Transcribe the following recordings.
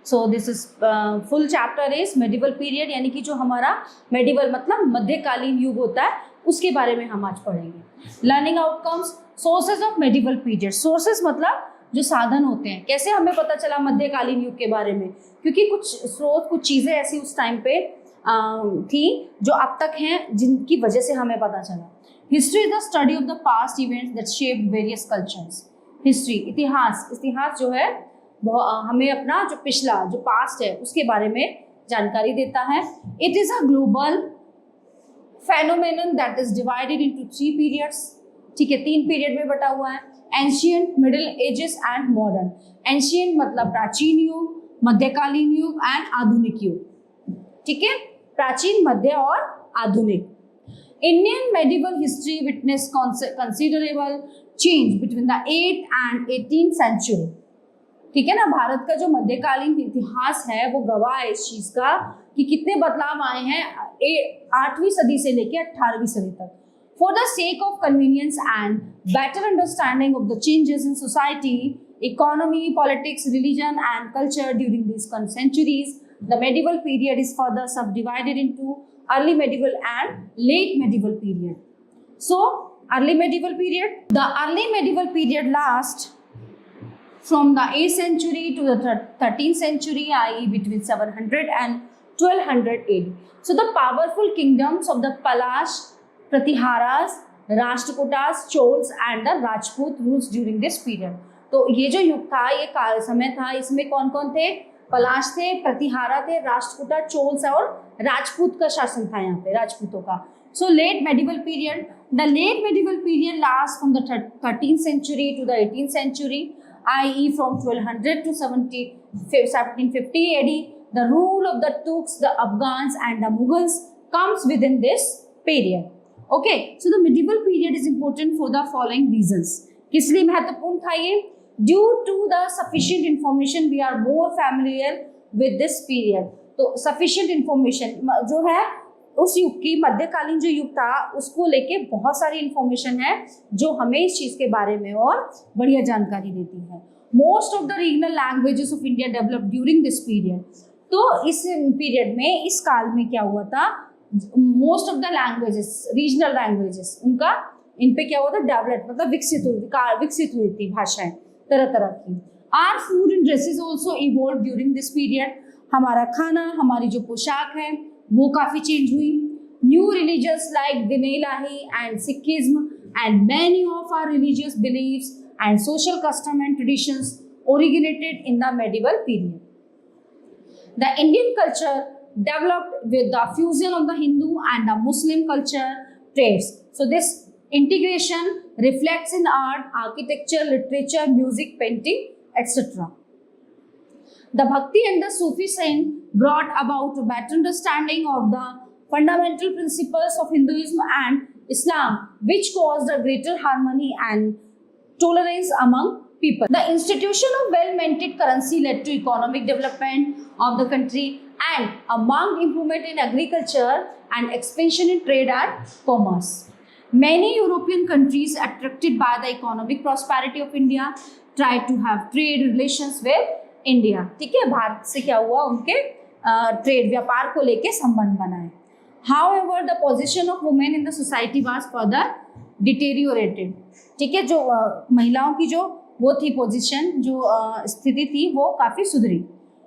So this is full chapter is medieval period, यानी कि जो हमारा मेडिवल मतलब मध्यकालीन युग होता है उसके बारे में हम आज पढ़ेंगे। Learning outcomes, sources of medieval period. Sources मतलब जो साधन होते हैं, कैसे हमें पता चला मध्यकालीन युग के बारे में, क्योंकि कुछ स्रोत कुछ चीज़ें ऐसी उस टाइम पे थी जो अब तक हैं, जिनकी वजह से हमें पता चला। History is the study of the past events that shaped various cultures. History इतिहास, इतिहास जो है हमें अपना जो पिछला जो पास्ट है उसके बारे में जानकारी देता है। It is a global phenomenon that is divided into 3 periods. ठीक है, 3 पीरियड में बटा हुआ है, ancient, middle ages and modern. Ancient मतलब प्राचीन युग, मध्यकालीन युग एंड आधुनिक युग। ठीक है, प्राचीन, मध्य और आधुनिक। Indian medieval history witness considerable change between the 8th and 18th century. ठीक है ना, भारत का जो मध्यकालीन इतिहास है वो गवाह है इस चीज का कि कितने बदलाव आए हैं 8वीं सदी से लेकर 18वीं सदी तक। For the sake of convenience and better understanding of the changes in society, economy, politics, religion and culture during these centuries, the medieval period is further subdivided into early medieval and late medieval period. So, early medieval period. The early medieval period lasts from the 8th century to the 13th century, i.e. between 700 and 1200 AD. So, the powerful kingdoms of the Palash, Pratiharas, Rashtrakutas, Cholas and the Rajput rules during this period. तो ये जो युग था, ये काल समय था, इसमें कौन कौन थे? पलाश थे, प्रतिहारा थे, राष्ट्रकूटा, चोल्स और राजपूत का शासन था यहाँ पे, राजपूतों का। So late medieval period, the late medieval period last from the 13th century to the 18th century, i.e. from 1200 to 1750 AD. The rule of the Turks, the Afghans and the Mughals comes within this period. Okay, so the medieval period is important for the following reasons. किस लिए महत्वपूर्ण था ये? Due to the sufficient information, we are more familiar with this period. तो sufficient information जो है उस युग की, मध्यकालीन जो युग था उसको लेके बहुत सारी इंफॉर्मेशन है जो हमें इस चीज के बारे में और बढ़िया जानकारी देती है। Most of the regional languages of India developed during this period. तो इस पीरियड में, इस काल में क्या हुआ था? Most of the languages, regional languages, उनका इन पे क्या हुआ था? डेवलप मतलब विकसित हुई थी भाषाएं तरह तरह की। Our food and dresses also evolve during this period. हमारा खाना, हमारी जो पोशाक है वो काफी चेंज हुई। New religious like Din-i-Ilahi and Sikhism and many of our religious believes and social custom and traditions originated in the medieval period. The Indian culture developed with the fusion of the Hindu and the Muslim culture traits. So this integration reflects in art, architecture, literature, music, painting, etc. The Bhakti and the Sufi saint brought about a better understanding of the fundamental principles of Hinduism and Islam, which caused a greater harmony and tolerance among people. The institution of well-maintained currency led to economic development of the country and a marked improvement in agriculture and expansion in trade and commerce. Many European countries, attracted by the economic prosperity of India, tried to have trade relations with India. ठीक है, भारत से क्या हुआ? उनके trade, व्यापार को लेके संबंध बनाए। However, the position of women in the society was further deteriorated. ठीक है, जो महिलाओं की जो वो थी पोजीशन, जो स्थिति थी वो काफी सुधरी।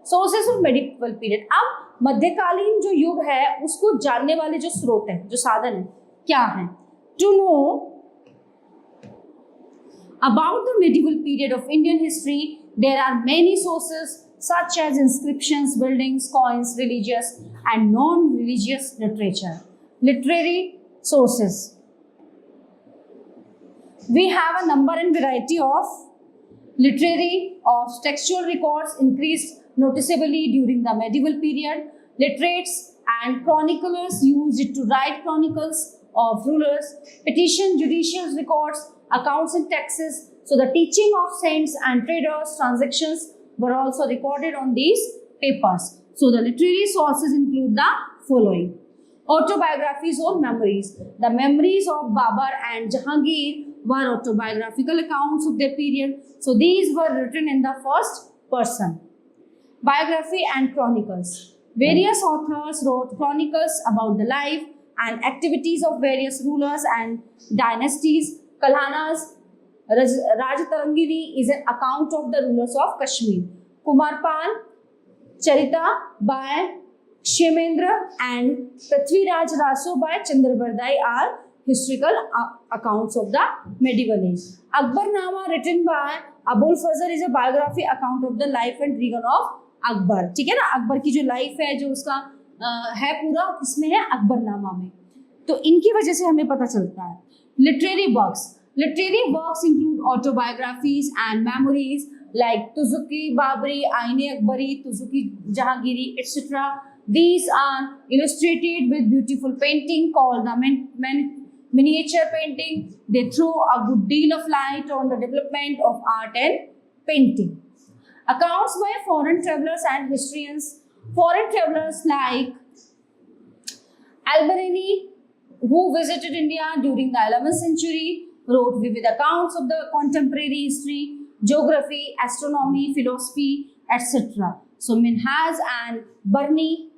Sources of medieval period. अब मध्यकालीन जो युग है उसको जानने वाले जो स्रोत हैं, जो साधन है, क्या है? To know about the medieval period of Indian history there are many sources such as inscriptions, buildings, coins, religious and non-religious literature. Literary sources. We have a number and variety of literary of textual records increased noticeably during the medieval period. Literates and chroniclers used it to write chronicles of rulers, petition, judicial records, accounts and taxes. So the teaching of saints and traders' transactions were also recorded on these papers. So the literary sources include the following: autobiographies or memories. The memories of Babar and Jahangir were autobiographical accounts of their period. So these were written in the first person. Biography and chronicles. Various authors wrote chronicles about the life and activities of various rulers and dynasties. Kalhana's Rajatarangini is an account of the rulers of Kashmir. Kumarpal Charita by Kshemendra and Prithviraj Raso by Chandrabardai are historical accounts of the medieval age. Akbarnama written by Abul Fazl is a biography account of the life and reign of Akbar. ठीक है ना, अकबर की जो life है, जो उसका है पूरा, किसमें है? अकबरनामा में. तो इनकी वजह से हमें पता चलता है. Literary works include autobiographies and memories like Tuzuki Babri, Aine Akbari, Tuzuki Jahangiri, etc. These are illustrated with beautiful painting called the miniature painting. They throw a good deal of light on the development of art and painting. Accounts by foreign travelers and historians. Foreign travelers like Alberoni, who visited India during the 11th century, wrote vivid accounts of the contemporary history, geography, astronomy, philosophy, etc. So Minhaj and Barni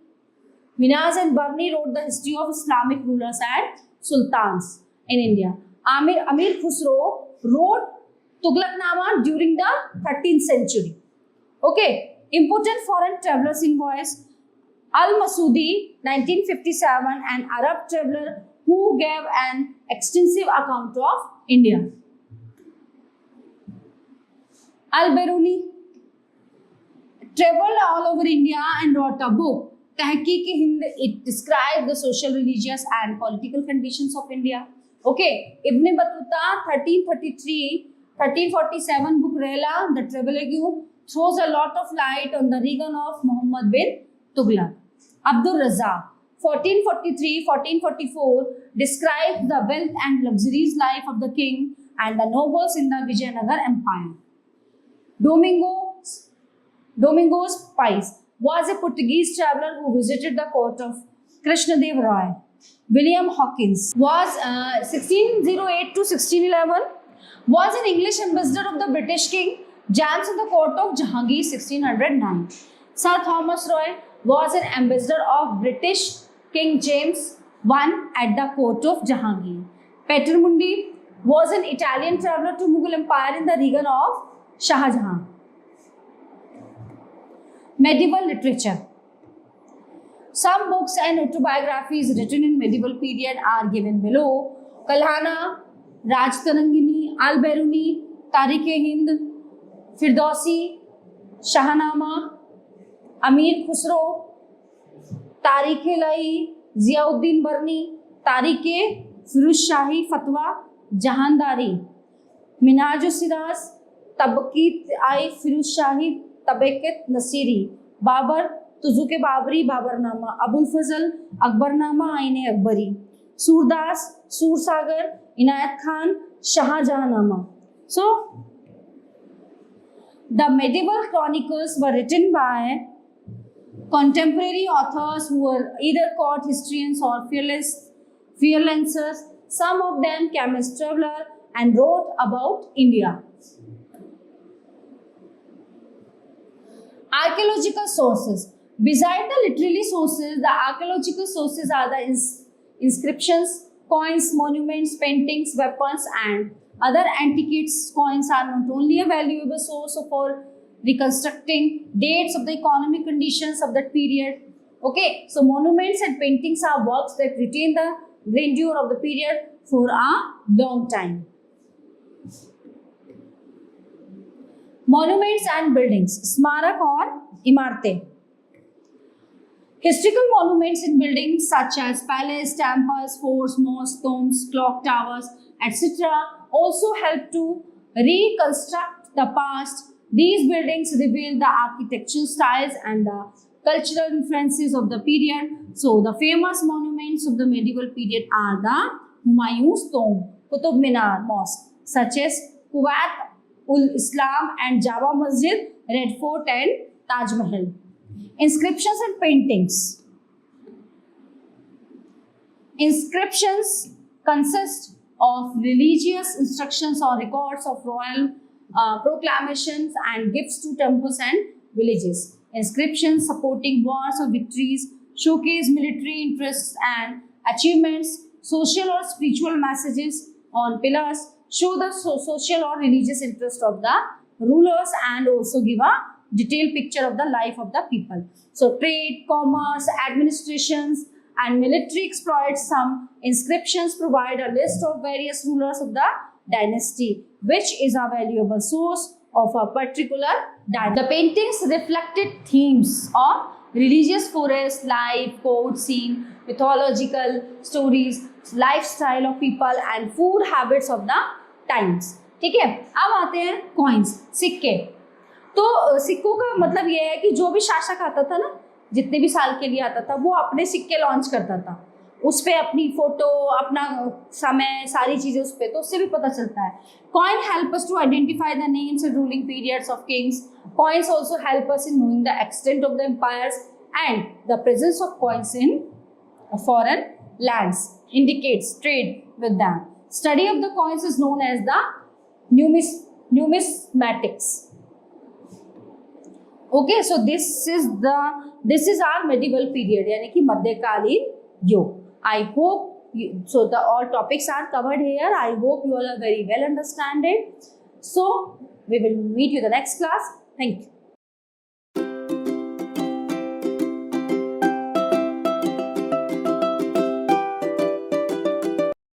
wrote the history of Islamic rulers and sultans in India. Amir Khusro wrote Tughlaqnama during the 13th century. Okay, important foreign travelers invoice. Al-Masudi, 1957, an Arab traveler who gave an extensive account of India. Al-Biruni traveled all over India and wrote a book, Tehqiq-e-Hind. It described the social, religious and political conditions of India. Okay, Ibn Battuta, 1347 book Rehla, the Travelogue, throws a lot of light on the reign of Muhammad bin Tughlaq. Abdul Razzaq, 1443-1444, describes the wealth and luxurious life of the king and the nobles in the Vijayanagar Empire. Domingos Pais was a Portuguese traveler who visited the court of Krishnadev Rai. William Hawkins was 1608 to 1611, was an English ambassador of the British king James in the court of Jahangir 1609. Sir Thomas Roy was an ambassador of British King James I at the court of Jahangir. Peter Mundi was an Italian traveler to Mughal Empire in the reign of Shah Jahan. Medieval literature. Some books and autobiographies written in medieval period are given below. Kalhana, Rajatarangini, Al-Biruni, Tariq-e-Hind, Firdausi, Shahnama, Amir Khusro, Tariq-e-Lahi, Ziauddin Barni, Tariq-e-Firuz Shahi Fatwa, Jahandari, Minhaj-u-Siraz, Tabaqit-i-Firuz Shahi, Tabaqat-Nasiri, Babar, Tuzuke Babri, Babarnama, Abul Fazl, Akbarnama, Aine Akbari, Surdas, Sursagar, Inayat Khan, Shahjahanama. So, the medieval chronicles were written by contemporary authors who were either court historians or freelancers. Some of them came as traveler and wrote about India. Archaeological sources. Beside the literary sources, the archaeological sources are the inscriptions, coins, monuments, paintings, weapons, and other antiquities. Coins are not only a valuable source for reconstructing dates of the economic conditions of that period. Okay, so monuments and paintings are works that retain the grandeur of the period for a long time. Monuments and buildings, Smarak or Imarte. Historical monuments in buildings such as palace, temples, forts, mosques, tombs, clock towers, etc. also help to reconstruct the past. These buildings reveal the architectural styles and the cultural influences of the period. So, the famous monuments of the medieval period are the Humayun's Tomb, Qutub Minar Mosque, such as Kuwait-ul-Islam and Java Masjid, Red Fort and Taj Mahal. Inscriptions and paintings. Inscriptions consist of religious instructions or records of royal proclamations and gifts to temples and villages. inscriptions supporting wars or victories, showcase military interests and achievements, social or spiritual messages on pillars, show the social or religious interest of the rulers, and also give a detailed picture of the life of the people. So trade, commerce, administrations and military exploits. Some inscriptions provide a list of various rulers of the dynasty, which is a valuable source of a particular dynasty. The paintings reflected themes of religious forest life, court scene, mythological stories, lifestyle of people and food habits of the times. ठीक है, अब आते हैं coins, सिक्के। तो सिक्कों का मतलब ये है कि जो भी शासक आता था ना, जितने भी साल के लिए आता था, वो अपने सिक्के लॉन्च करता था, उस पर अपनी फोटो, अपना समय, सारी चीजें उस पर, तो उससे भी पता चलता है। Coin help us to identify the names and ruling periods of kings. Coins also help us in knowing the extent of the empires, and the presence of coins in foreign lands indicates trade with them. Study of the coins is known as the numismatics. Okay, so this is our medieval period, यानी कि मध्यकालीन युग. I hope so the all topics are covered here. I hope you all are very well understand it. So we will meet you the next class. Thank you.